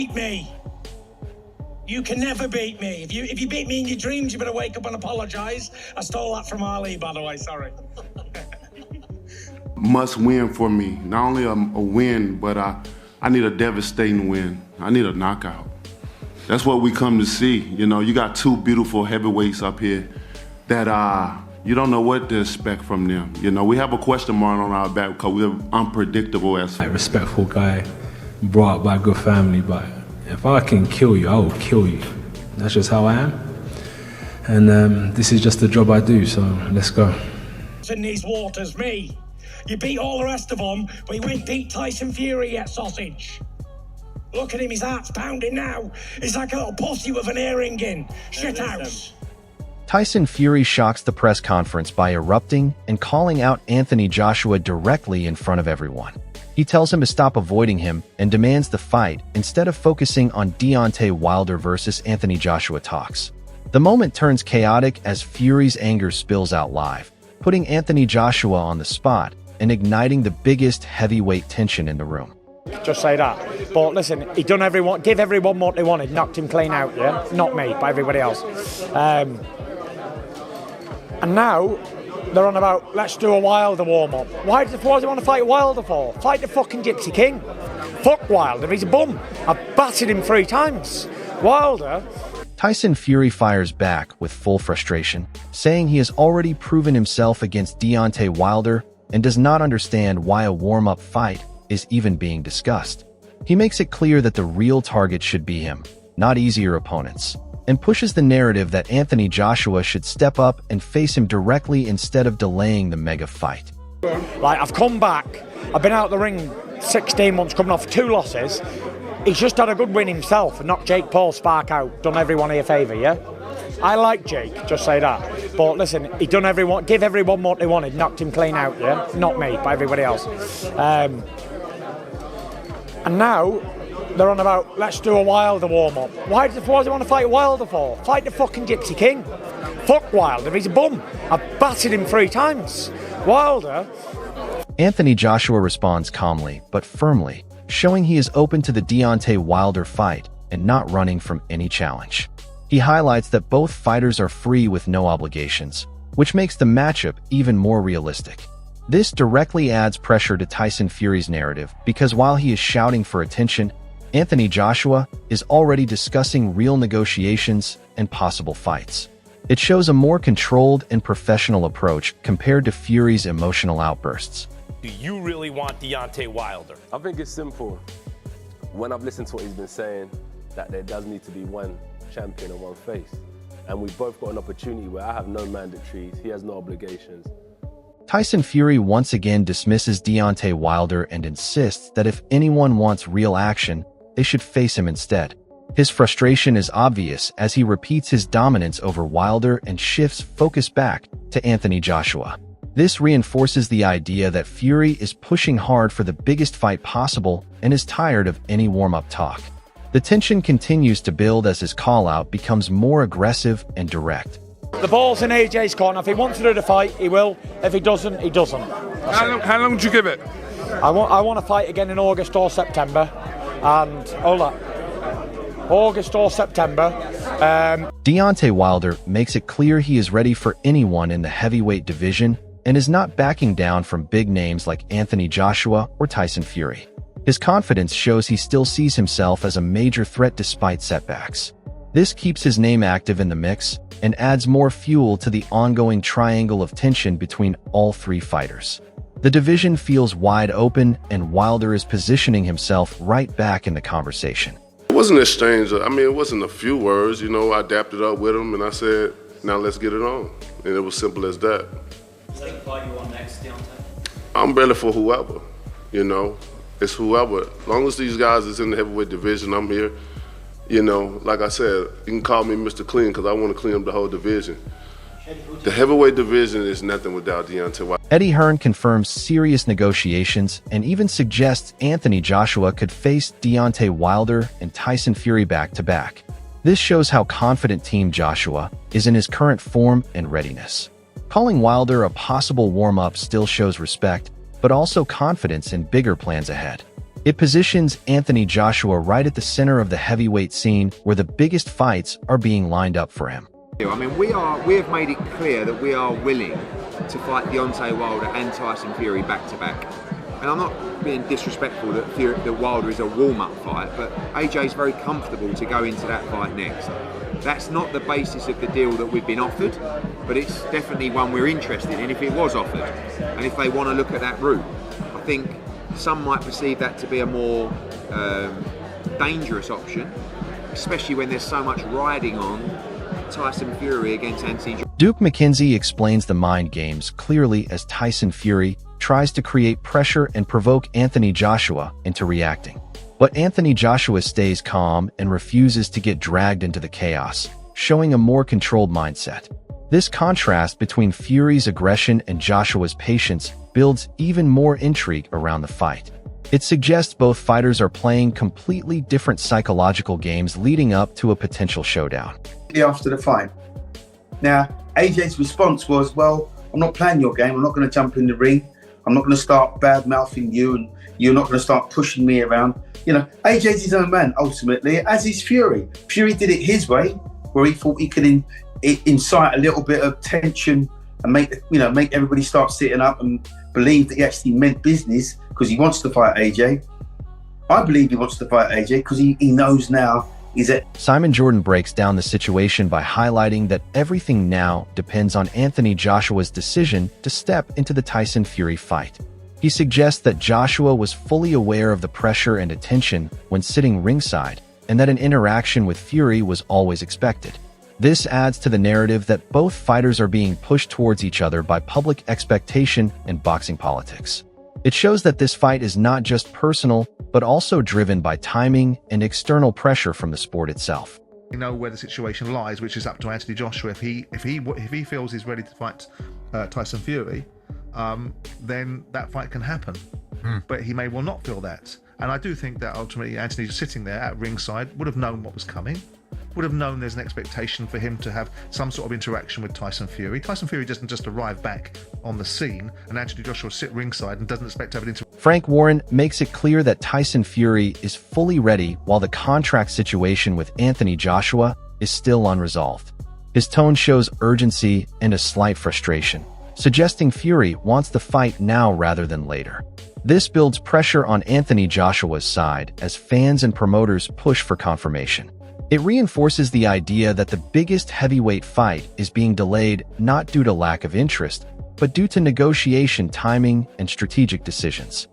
Beat me. You can never beat me. If you beat me in your dreams, you better wake up and apologise. I stole that from Ali, by the way, sorry. Must win for me. Not only a win, but I need a devastating win. I need a knockout. That's what we come to see. You know, you got two beautiful heavyweights up here that you don't know what to expect from them. You know, we have a question mark on our back because we're unpredictable as a respectful guy, brought up by a good family, but if I can kill you, I will kill you. That's just how I am. And this is just the job I do, so let's go. In these waters, me. You beat all the rest of them, but you ain't beat Tyson Fury yet, sausage. Look at him, his heart's pounding now. He's like a little pussy with an earring in. Shithouse. Tyson Fury shocks the press conference by erupting and calling out Anthony Joshua directly in front of everyone. He tells him to stop avoiding him and demands the fight instead of focusing on Deontay Wilder versus Anthony Joshua talks. The moment turns chaotic as Fury's anger spills out live, putting Anthony Joshua on the spot and igniting the biggest heavyweight tension in the room. Just say that. But listen, he done everyone, give everyone what they wanted, knocked him clean out, yeah? Not me, but everybody else. And now they're on about, let's do a Wilder warm-up. Why do they want to fight Wilder for? Fight the fucking Gypsy King. Fuck Wilder, he's a bum. I've battered him 3 times. Wilder. Tyson Fury fires back with full frustration, saying he has already proven himself against Deontay Wilder and does not understand why a warm-up fight is even being discussed. He makes it clear that the real target should be him, not easier opponents, and pushes the narrative that Anthony Joshua should step up and face him directly instead of delaying the mega fight. Like, I've come back, I've been out the ring 16 months, coming off 2 losses. He's just had a good win himself and knocked Jake Paul's spark out, done everyone a favour, yeah? I like Jake, just say that. But listen, he done everyone, give everyone what they wanted, knocked him clean out, yeah? Not me, but everybody else. And now they're on about, let's do a Wilder warm-up. Why do they want to fight Wilder for? Fight the fucking Gypsy King. Fuck Wilder, he's a bum. I've battered him 3 times. Wilder. Anthony Joshua responds calmly, but firmly, showing he is open to the Deontay Wilder fight and not running from any challenge. He highlights that both fighters are free with no obligations, which makes the matchup even more realistic. This directly adds pressure to Tyson Fury's narrative because while he is shouting for attention, Anthony Joshua is already discussing real negotiations and possible fights. It shows a more controlled and professional approach compared to Fury's emotional outbursts. Do you really want Deontay Wilder? I think it's simple. When I've listened to what he's been saying, that there does need to be one champion and one face. And we've both got an opportunity where I have no mandatories, he has no obligations. Tyson Fury once again dismisses Deontay Wilder and insists that if anyone wants real action, they should face him instead. His frustration is obvious as he repeats his dominance over Wilder and shifts focus back to Anthony Joshua. This reinforces the idea that Fury is pushing hard for the biggest fight possible and is tired of any warm-up talk. The tension continues to build as his call-out becomes more aggressive and direct. The ball's in AJ's corner. If he wants to do the fight, he will. If he doesn't, he doesn't. How long would you give it? I want to fight again in August or September. And, August or September. Deontay Wilder makes it clear he is ready for anyone in the heavyweight division and is not backing down from big names like Anthony Joshua or Tyson Fury. His confidence shows he still sees himself as a major threat despite setbacks. This keeps his name active in the mix and adds more fuel to the ongoing triangle of tension between all 3 fighters. The division feels wide open and Wilder is positioning himself right back in the conversation. It wasn't a exchange. I mean, it wasn't a few words. You know, I adapted up with him and I said, now let's get it on. And it was simple as that. Is that the fight you want next, Deontay? I'm ready for whoever, you know. It's whoever. As long as these guys is in the heavyweight division, I'm here. You know, like I said, you can call me Mr. Clean because I want to clean up the whole division. The heavyweight division is nothing without Deontay Wilder. Eddie Hearn confirms serious negotiations and even suggests Anthony Joshua could face Deontay Wilder and Tyson Fury back-to-back. This shows how confident Team Joshua is in his current form and readiness. Calling Wilder a possible warm-up still shows respect, but also confidence in bigger plans ahead. It positions Anthony Joshua right at the center of the heavyweight scene where the biggest fights are being lined up for him. I mean, we have made it clear that we are willing to fight Deontay Wilder and Tyson Fury back to back. And I'm not being disrespectful that Wilder is a warm-up fight, but AJ's very comfortable to go into that fight next. That's not the basis of the deal that we've been offered, but it's definitely one we're interested in if it was offered. And if they want to look at that route, I think some might perceive that to be a more dangerous option, especially when there's so much riding on Tyson Fury against Anthony Joshua. Duke McKenzie explains the mind games clearly as Tyson Fury tries to create pressure and provoke Anthony Joshua into reacting. But Anthony Joshua stays calm and refuses to get dragged into the chaos, showing a more controlled mindset. This contrast between Fury's aggression and Joshua's patience builds even more intrigue around the fight. It suggests both fighters are playing completely different psychological games leading up to a potential showdown. After the fight. Now, AJ's response was, well, I'm not playing your game. I'm not going to jump in the ring. I'm not going to start bad-mouthing you, and you're not going to start pushing me around. You know, AJ's his own man, ultimately, as is Fury. Fury did it his way, where he thought he could incite a little bit of tension and make everybody start sitting up and believe that he actually meant business because he wants to fight AJ. I believe he wants to fight AJ because he knows now he's it. Simon Jordan breaks down the situation by highlighting that everything now depends on Anthony Joshua's decision to step into the Tyson Fury fight. He suggests that Joshua was fully aware of the pressure and attention when sitting ringside, and that an interaction with Fury was always expected. This adds to the narrative that both fighters are being pushed towards each other by public expectation and boxing politics. It shows that this fight is not just personal, but also driven by timing and external pressure from the sport itself. You know where the situation lies, which is up to Anthony Joshua. If he feels he's ready to fight Tyson Fury, then that fight can happen. But he may well not feel that. And I do think that ultimately Anthony, just sitting there at ringside, would have known what was coming, would have known there's an expectation for him to have some sort of interaction with Tyson Fury. Tyson Fury doesn't just arrive back on the scene and Anthony Joshua sit ringside and doesn't expect to have an interaction. Frank Warren makes it clear that Tyson Fury is fully ready while the contract situation with Anthony Joshua is still unresolved. His tone shows urgency and a slight frustration, suggesting Fury wants the fight now rather than later. This builds pressure on Anthony Joshua's side as fans and promoters push for confirmation. It reinforces the idea that the biggest heavyweight fight is being delayed not due to lack of interest, but due to negotiation timing and strategic decisions.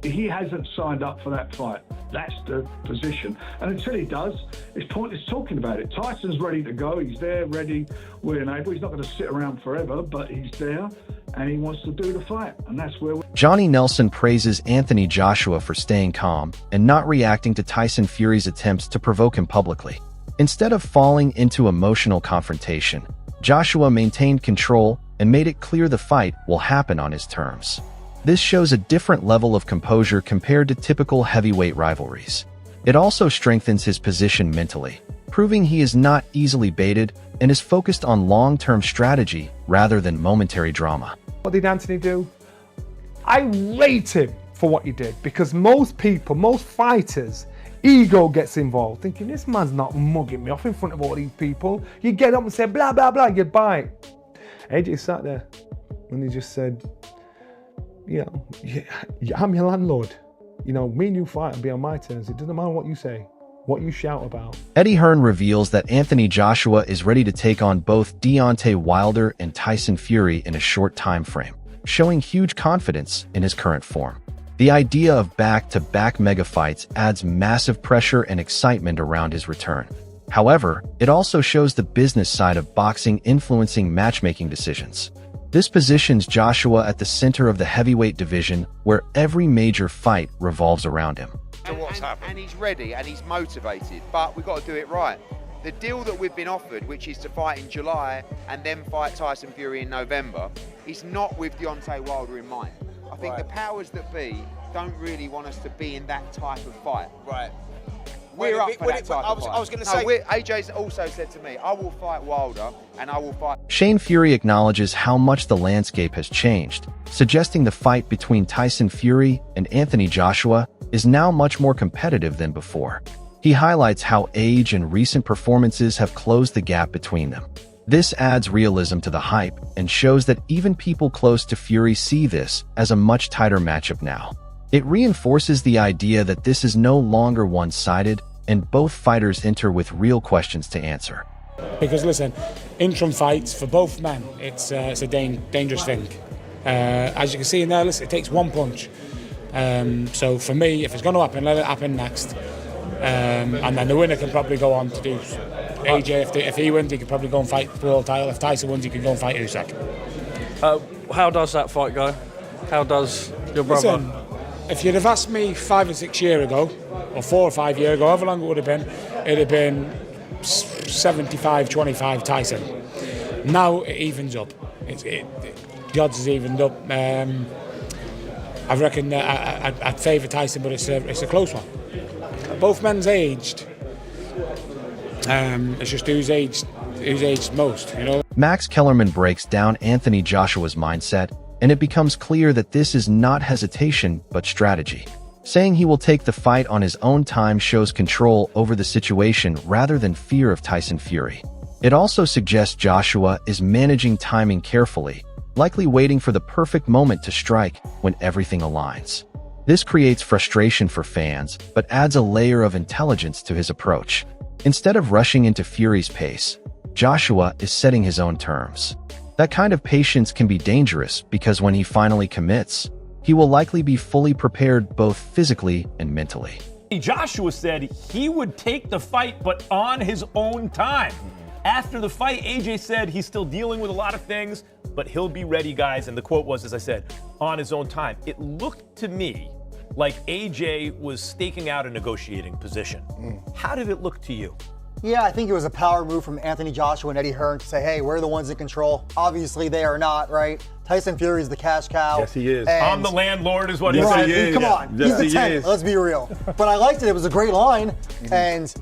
He hasn't signed up for that fight. That's the position. And until he does, it's pointless talking about it. Tyson's ready to go. He's there, ready, willing, able. He's not going to sit around forever, but he's there and he wants to do the fight. And that's where Johnny Nelson praises Anthony Joshua for staying calm and not reacting to Tyson Fury's attempts to provoke him publicly. Instead of falling into emotional confrontation, Joshua maintained control and made it clear the fight will happen on his terms. This shows a different level of composure compared to typical heavyweight rivalries. It also strengthens his position mentally, proving he is not easily baited and is focused on long-term strategy rather than momentary drama. What did Anthony do? I rate him for what he did, because most people, most fighters, ego gets involved, thinking this man's not mugging me off in front of all these people. You get up and say blah, blah, blah, you bite. AJ sat there and he just said, you know, I'm your landlord. You know, me and you fight and be on my terms. It doesn't matter what you say, what you shout about. Eddie Hearn reveals that Anthony Joshua is ready to take on both Deontay Wilder and Tyson Fury in a short time frame, showing huge confidence in his current form. The idea of back-to-back mega fights adds massive pressure and excitement around his return. However, it also shows the business side of boxing influencing matchmaking decisions. This positions Joshua at the center of the heavyweight division, where every major fight revolves around him. And he's ready and he's motivated, but we've got to do it right. The deal that we've been offered, which is to fight in July and then fight Tyson Fury in November, is not with Deontay Wilder in mind. I think the powers that be don't really want us to be in that type of fight. Right. We're up for that type I was going to say... AJ's also said to me, I will fight Wilder and I will fight... Shane Fury acknowledges how much the landscape has changed, suggesting the fight between Tyson Fury and Anthony Joshua is now much more competitive than before. He highlights how age and recent performances have closed the gap between them. This adds realism to the hype and shows that even people close to Fury see this as a much tighter matchup now. It reinforces the idea that this is no longer one-sided and both fighters enter with real questions to answer. Because listen, interim fights for both men, it's a dangerous thing. As you can see in there, listen, it takes one punch. So for me, if it's going to happen, let it happen next. And then the winner can probably go on to do... AJ, if he wins, he could probably go and fight the world title. If Tyson wins, he can go and fight Usyk. How does that fight go? How does your brother... Listen, if you'd have asked me 5 or 6 years ago, or 4 or 5 years ago, however long it would have been, it'd have been 75-25 Tyson. Now it evens up. The odds is evened up. I reckon I'd favour Tyson, but it's a close one. Both men's aged. It's just who's aged most, you know. Max Kellerman breaks down Anthony Joshua's mindset, and it becomes clear that this is not hesitation but strategy. Saying he will take the fight on his own time shows control over the situation rather than fear of Tyson Fury. It also suggests Joshua is managing timing carefully, likely waiting for the perfect moment to strike when everything aligns. This creates frustration for fans, but adds a layer of intelligence to his approach. Instead of rushing into Fury's pace, Joshua is setting his own terms. That kind of patience can be dangerous because when he finally commits, he will likely be fully prepared both physically and mentally. Joshua said he would take the fight, but on his own time. After the fight, AJ said he's still dealing with a lot of things, but he'll be ready, guys. And the quote was, as I said, on his own time. It looked to me like AJ was staking out a negotiating position. How did it look to you? Yeah, I think it was a power move from Anthony Joshua and Eddie Hearn to say, hey, we're the ones in control. Obviously, they are not, right? Tyson Fury is the cash cow. Yes, he is. I'm the landlord is what he right, said. Come on, Yes, he's the tenant, let's be real. But I liked it, it was a great line. And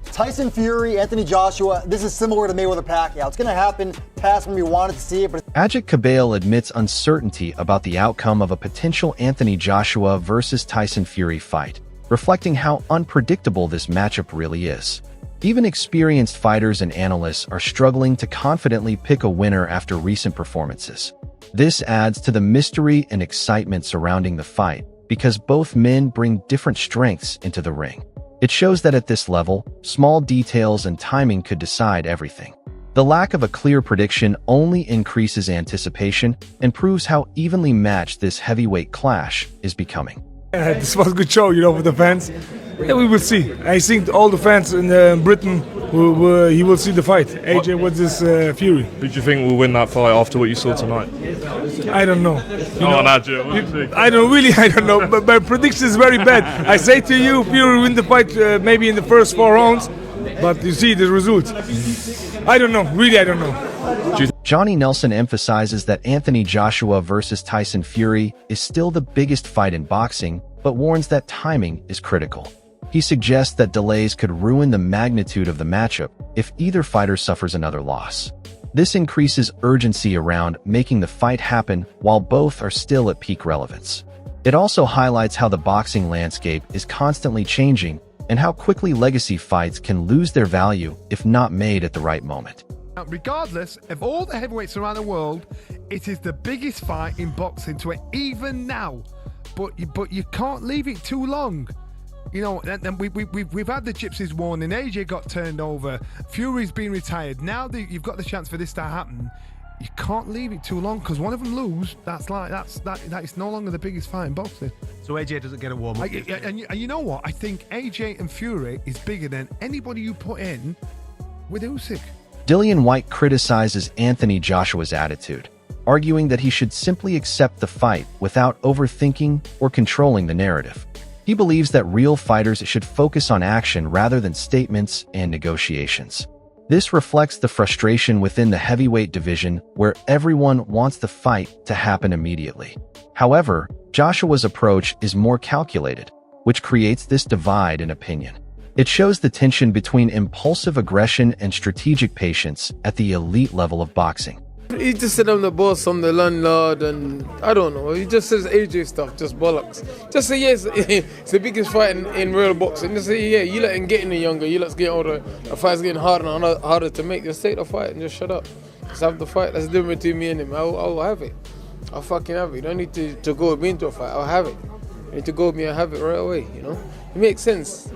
Tyson Fury, Anthony Joshua, this is similar to Mayweather-Pacquiao. It's going to happen past when we wanted to see it. But Ajit Cabale admits uncertainty about the outcome of a potential Anthony Joshua versus Tyson Fury fight, reflecting how unpredictable this matchup really is. Even experienced fighters and analysts are struggling to confidently pick a winner after recent performances. This adds to the mystery and excitement surrounding the fight because both men bring different strengths into the ring. It shows that at this level, small details and timing could decide everything. The lack of a clear prediction only increases anticipation and proves how evenly matched this heavyweight clash is becoming. This was a good show, you know, for the fans. Yeah, we will see. I think all the fans in Britain he will see the fight. AJ versus Fury. Who do you think will win that fight after what you saw tonight? I don't know. I don't know. But my prediction is very bad. I say to you, Fury win the fight maybe in the first 4 rounds, but you see the result. I don't know. Really, I don't know. Johnny Nelson emphasizes that Anthony Joshua versus Tyson Fury is still the biggest fight in boxing, but warns that timing is critical. He suggests that delays could ruin the magnitude of the matchup if either fighter suffers another loss. This increases urgency around making the fight happen while both are still at peak relevance. It also highlights how the boxing landscape is constantly changing and how quickly legacy fights can lose their value if not made at the right moment. Regardless of all the heavyweights around the world, it is the biggest fight in boxing to it, even now. But you can't leave it too long. You know, and we've had the Gypsies warning. AJ got turned over. Fury's been retired. Now that you've got the chance for this to happen, you can't leave it too long because one of them lose. That is no longer the biggest fight in boxing. So AJ doesn't get a warm up. And you know what? I think AJ and Fury is bigger than anybody you put in with Usyk. Dillian White criticizes Anthony Joshua's attitude, arguing that he should simply accept the fight without overthinking or controlling the narrative. He believes that real fighters should focus on action rather than statements and negotiations. This reflects the frustration within the heavyweight division where everyone wants the fight to happen immediately. However, Joshua's approach is more calculated, which creates this divide in opinion. It shows the tension between impulsive aggression and strategic patience at the elite level of boxing. He just said I'm the boss, I'm the landlord, and I don't know. He just says AJ stuff, just bollocks. Just say yes, it's the biggest fight in real boxing. Just say yeah, you let him get any younger, you let us get older. The fight's getting harder and harder to make. Just take the fight and just shut up. Just have the fight. That's the difference between me and him. I'll have it. I'll fucking have it. You don't need to go with me into a fight. I'll have it. You need to go with me and have it right away, you know? It makes sense.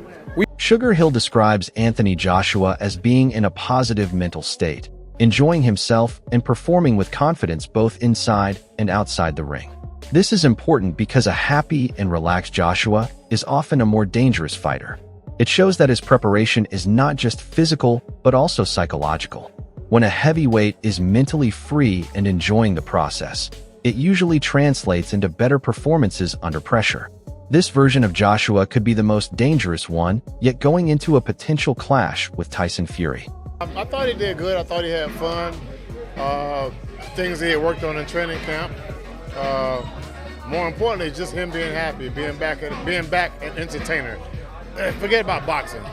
Sugar Hill describes Anthony Joshua as being in a positive mental state, enjoying himself and performing with confidence both inside and outside the ring. This is important because a happy and relaxed Joshua is often a more dangerous fighter. It shows that his preparation is not just physical, but also psychological. When a heavyweight is mentally free and enjoying the process, it usually translates into better performances under pressure. This version of Joshua could be the most dangerous one, yet going into a potential clash with Tyson Fury. I thought he did good. I thought he had fun. Things he had worked on in training camp. More importantly, just him being happy, being back an entertainer. Forget about boxing.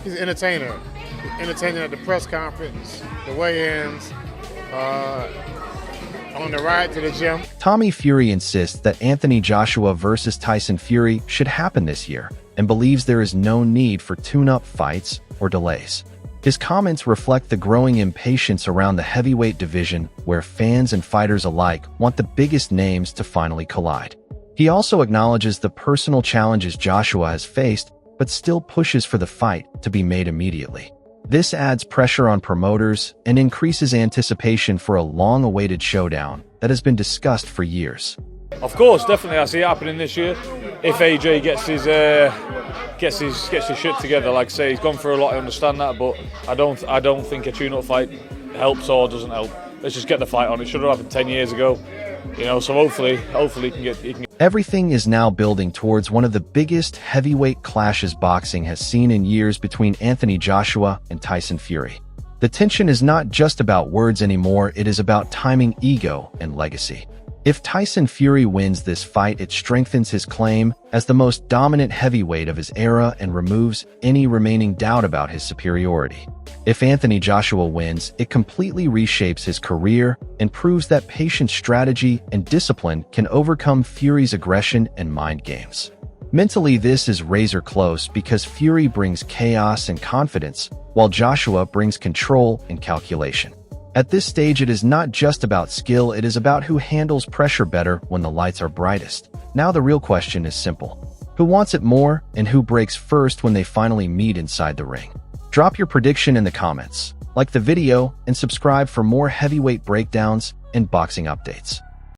He's an entertainer. Entertaining at the press conference, the weigh-ins, on the ride to the gym. Tommy Fury insists that Anthony Joshua versus Tyson Fury should happen this year and believes there is no need for tune-up fights or delays. His comments reflect the growing impatience around the heavyweight division, where fans and fighters alike want the biggest names to finally collide. He also acknowledges the personal challenges Joshua has faced, but still pushes for the fight to be made immediately. This adds pressure on promoters and increases anticipation for a long-awaited showdown that has been discussed for years. Of course, definitely, I see it happening this year. If AJ gets his shit together, like I say, he's gone through a lot. I understand that, but I don't think a tune-up fight helps or doesn't help. Let's just get the fight on. It should have happened 10 years ago, you know. So hopefully, he can get. Everything is now building towards one of the biggest heavyweight clashes boxing has seen in years between Anthony Joshua and Tyson Fury. The tension is not just about words anymore, it is about timing, ego, and legacy. If Tyson Fury wins this fight, it strengthens his claim as the most dominant heavyweight of his era and removes any remaining doubt about his superiority. If Anthony Joshua wins, it completely reshapes his career and proves that patient strategy and discipline can overcome Fury's aggression and mind games. Mentally, this is razor close because Fury brings chaos and confidence, while Joshua brings control and calculation. At this stage, it is not just about skill, it is about who handles pressure better when the lights are brightest. Now the real question is simple. Who wants it more, and who breaks first when they finally meet inside the ring? Drop your prediction in the comments, like the video, and subscribe for more heavyweight breakdowns and boxing updates.